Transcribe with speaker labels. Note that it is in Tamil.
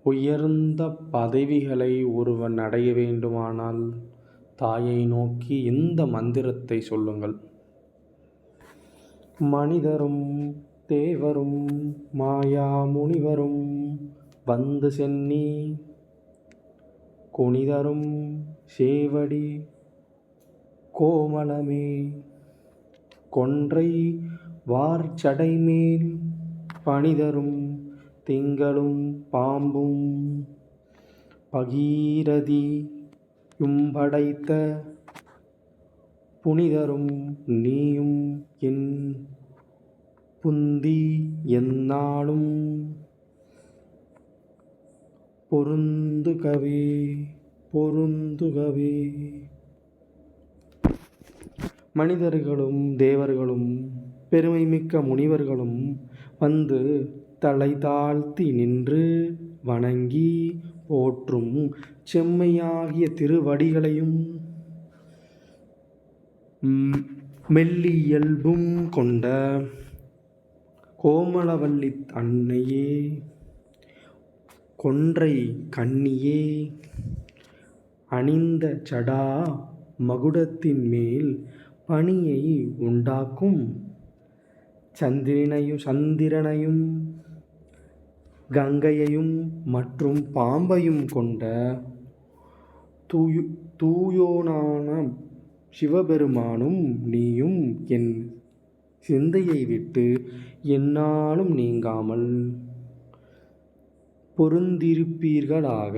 Speaker 1: உயர்ந்த பதவிகளை ஒருவன் அடைய வேண்டுமானால் தாயை நோக்கி இந்த மந்திரத்தை சொல்லுங்கள். மனிதரும் தேவரும் மாயா முனிவரும் வந்து சென்னி குனிதரும் சேவடி கோமளமே கொன்றை வார்ச்சடைமேல் பனிதரும் திங்களும் பாம்பும் பகீரதியும் படைத்த புனிதரும் நீயும் என் புந்தி எந்நாளும் பொருந்துகவே பொருந்துகவே. மனிதர்களும் தேவர்களும் பெருமைமிக்க முனிவர்களும் வந்து தலை தாழ்த்தி நின்று வணங்கி போற்றும் செம்மையாகிய திருவடிகளையும் மெல்லியல்பும் கொண்ட கோமளவல்லி அன்னையே, கொன்றை கண்ணியே, அணிந்த சடா மகுடத்தின் மேல் பனியை உண்டாக்கும் சந்திரனையும் கங்கையையும் மற்றும் பாம்பையும் கொண்ட தூயோனான சிவபெருமானும் நீயும் என் சிந்தையை விட்டு எந்நாளும் நீங்காமல் பொருந்திருப்பீர்களாக.